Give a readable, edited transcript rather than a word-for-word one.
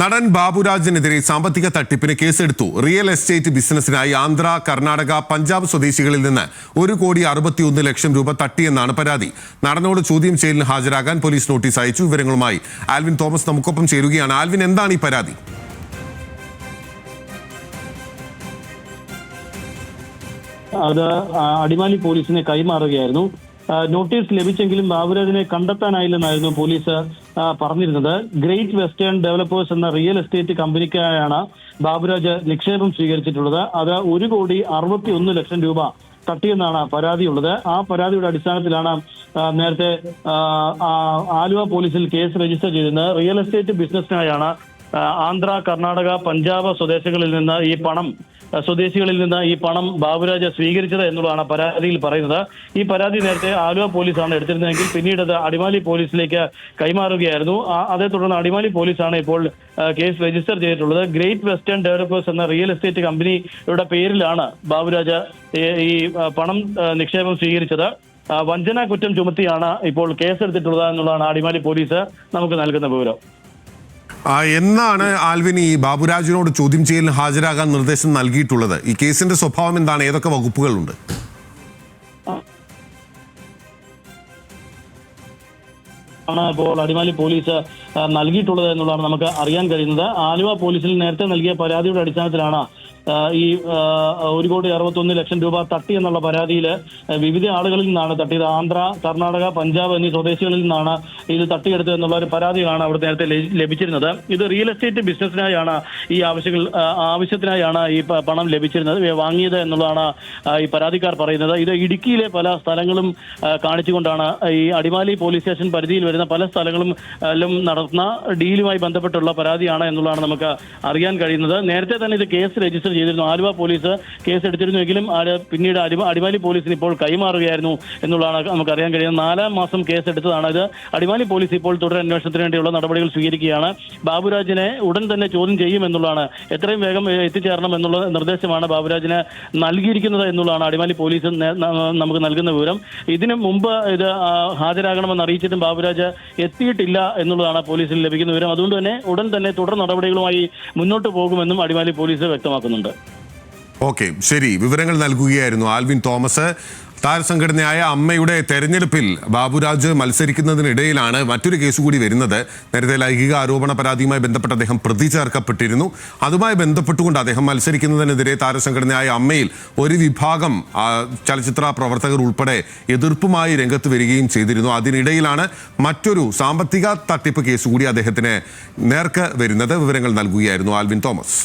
നടൻ ബാബുരാജിനെതിരെ സാമ്പത്തിക തട്ടിപ്പിന് കേസെടുത്തു. റിയൽ എസ്റ്റേറ്റ് ബിസിനസിനായി ആന്ധ്ര, കർണാടക, പഞ്ചാബ് സ്വദേശികളിൽ നിന്ന് 1,61,00,000 രൂപ തട്ടിയെന്നാണ് പരാതി. നടനോട് ചോദ്യം ചെയ്യലിന് ഹാജരാകാൻ പോലീസ് നോട്ടീസ് അയച്ചു. വിവരങ്ങളുമായി ആൽവിൻ തോമസ് നമുക്കൊപ്പം ചേരുകയാണ്. ആൽവിൻ, എന്താണ് ഈ പരാതി? അത് അടിമാലി പോലീസിനെ കൈമാറുകയായിരുന്നു. നോട്ടീസ് ലഭിച്ചെങ്കിലും ബാബുരാജിനെ കണ്ടെത്താനായില്ലെന്നായിരുന്നു പോലീസ് പറഞ്ഞിരുന്നത്. ഗ്രേറ്റ് വെസ്റ്റേൺ ഡെവലപ്പേഴ്സ് എന്ന റിയൽ എസ്റ്റേറ്റ് കമ്പനിക്കായാണ് ബാബുരാജ് നിക്ഷേപം സ്വീകരിച്ചിട്ടുള്ളത്. അത് 1,61,00,000 രൂപ തട്ടിയെന്നാണ് പരാതിയുള്ളത്. ആ പരാതിയുടെ അടിസ്ഥാനത്തിലാണ് നേരത്തെ ആലുവ പോലീസിൽ കേസ് രജിസ്റ്റർ ചെയ്തിരുന്നത്. റിയൽ എസ്റ്റേറ്റ് ബിസിനസ്സിനായാണ് ആന്ധ്ര, കർണാടക, പഞ്ചാബ് സ്വദേശികളിൽ നിന്ന് ഈ പണം ബാബുരാജ് സ്വീകരിച്ചത് എന്നുള്ളതാണ് പരാതിയിൽ പറയുന്നത്. ഈ പരാതി നേരത്തെ ആലുവ പോലീസാണ് എടുത്തിരുന്നതെങ്കിൽ പിന്നീട് അത് അടിമാലി പോലീസിലേക്ക് കൈമാറുകയായിരുന്നു. അതേ തുടർന്ന് അടിമാലി പോലീസാണ് ഇപ്പോൾ കേസ് രജിസ്റ്റർ ചെയ്തിട്ടുള്ളത്. ഗ്രേറ്റ് വെസ്റ്റേൺ ഡെവലപ്പേഴ്സ് എന്ന റിയൽ എസ്റ്റേറ്റ് കമ്പനിയുടെ പേരിലാണ് ബാബുരാജ് ഈ പണം നിക്ഷേപം സ്വീകരിച്ചത്. വഞ്ചന കുറ്റം ചുമത്തിയാണ് ഇപ്പോൾ കേസെടുത്തിട്ടുള്ളത് എന്നുള്ളതാണ് അടിമാലി പോലീസ് നമുക്ക് നൽകുന്ന വിവരം. എന്നാണ് ആൽവിൻ ഈ ബാബുരാജിനോട് ചോദ്യം ചെയ്യലിന് ഹാജരാകാൻ നിർദ്ദേശം നൽകിയിട്ടുള്ളത്? ഈ കേസിന്റെ സ്വഭാവം എന്താണ്? ഏതൊക്കെ വകുപ്പുകളുണ്ട്? ഇപ്പോൾ അടിമാലി പോലീസ് നൽകിയിട്ടുള്ളത് എന്നുള്ളതാണ് നമുക്ക് അറിയാൻ കഴിയുന്നത്. ആലുവ പോലീസിൽ നേരത്തെ നൽകിയ പരാതിയുടെ അടിസ്ഥാനത്തിലാണ് ഈ 1,61,00,000 രൂപ തട്ടി എന്നുള്ള പരാതിയിൽ വിവിധ ആളുകളിൽ നിന്നാണ് തട്ടിയത്. ആന്ധ്ര, കർണാടക, പഞ്ചാബ് എന്നീ സ്വദേശികളിൽ നിന്നാണ് ഇത് തട്ടിയെടുത്തത് എന്നുള്ള ഒരു പരാതിയാണ് അവിടെ നേരത്തെ ലഭിച്ചിരുന്നത്. ഇത് റിയൽ എസ്റ്റേറ്റ് ബിസിനസ്സിനായാണ് ഈ ആവശ്യത്തിനായാണ് ഈ പണം ലഭിച്ചിരുന്നത്, വാങ്ങിയത് എന്നുള്ളതാണ് ഈ പരാതിക്കാർ പറയുന്നത്. ഇത് ഇടുക്കിയിലെ പല സ്ഥലങ്ങളും കാണിച്ചുകൊണ്ടാണ് ഈ അടിമാലി പോലീസ് സ്റ്റേഷൻ പരിധിയിൽ വരുന്ന പല സ്ഥലങ്ങളും നടത്തുന്ന ഡീലുമായി ബന്ധപ്പെട്ടുള്ള പരാതിയാണ് എന്നുള്ളതാണ് നമുക്ക് അറിയാൻ കഴിയുന്നത്. നേരത്തെ തന്നെ ഇത് കേസ് രജിസ്റ്റർ ചെയ്തിരുന്നു. ആലുവ പോലീസ് കേസ് എടുത്തിരുന്നുവെങ്കിലും പിന്നീട് അടിമാലി പോലീസിന് ഇപ്പോൾ കൈമാറുകയായിരുന്നു എന്നുള്ളതാണ് നമുക്ക് അറിയാൻ കഴിയുന്നത്. 4-ാം മാസം കേസ് എടുത്തതാണ് ഇത്. അടിമാലി പോലീസ് ഇപ്പോൾ തുടരന്വേഷണത്തിന് വേണ്ടിയുള്ള നടപടികൾ സ്വീകരിക്കുകയാണ്. ബാബുരാജിനെ ഉടൻ തന്നെ ചോദ്യം ചെയ്യുമെന്നുള്ളതാണ്, എത്രയും വേഗം എത്തിച്ചേരണം എന്നുള്ള നിർദ്ദേശമാണ് ബാബുരാജിന് നൽകിയിരിക്കുന്നത് എന്നുള്ളതാണ് അടിമാലി പോലീസ് നമുക്ക് നൽകുന്ന വിവരം. ഇതിനു മുമ്പ് ഇത് ഹാജരാകണമെന്ന് അറിയിച്ചിട്ടും ബാബുരാജ് എത്തിയിട്ടില്ല എന്നുള്ളതാണ് പോലീസിൽ ലഭിക്കുന്ന വിവരം. അതുകൊണ്ട് തന്നെ ഉടൻ തന്നെ തുടർ നടപടികളുമായി മുന്നോട്ട് പോകുമെന്നും അടിമാലി പോലീസ് വ്യക്തമാക്കുന്നുണ്ട്. ഓക്കെ, ശരി. വിവരങ്ങൾ നൽകുകയായിരുന്നു ആൽവിൻ തോമസ്. താരസംഘടനയായ അമ്മയുടെ തെരഞ്ഞെടുപ്പിൽ ബാബുരാജ് മത്സരിക്കുന്നതിനിടയിലാണ് മറ്റൊരു കേസ് കൂടി വരുന്നത്. നേരത്തെ ലൈംഗിക ആരോപണ പരാതിയുമായി ബന്ധപ്പെട്ട് അദ്ദേഹം പ്രതി ചേർക്കപ്പെട്ടിരുന്നു. അതുമായി ബന്ധപ്പെട്ടുകൊണ്ട് അദ്ദേഹം മത്സരിക്കുന്നതിനെതിരെ താരസംഘടനയായ അമ്മയിൽ ഒരു വിഭാഗം ചലച്ചിത്ര പ്രവർത്തകർ ഉൾപ്പെടെ എതിർപ്പുമായി രംഗത്ത് വരികയും ചെയ്തിരുന്നു. അതിനിടയിലാണ് മറ്റൊരു സാമ്പത്തിക തട്ടിപ്പ് കേസ് കൂടി അദ്ദേഹത്തിന് നേർക്ക് വരുന്നത്. വിവരങ്ങൾ നൽകുകയായിരുന്നു ആൽവിൻ തോമസ്.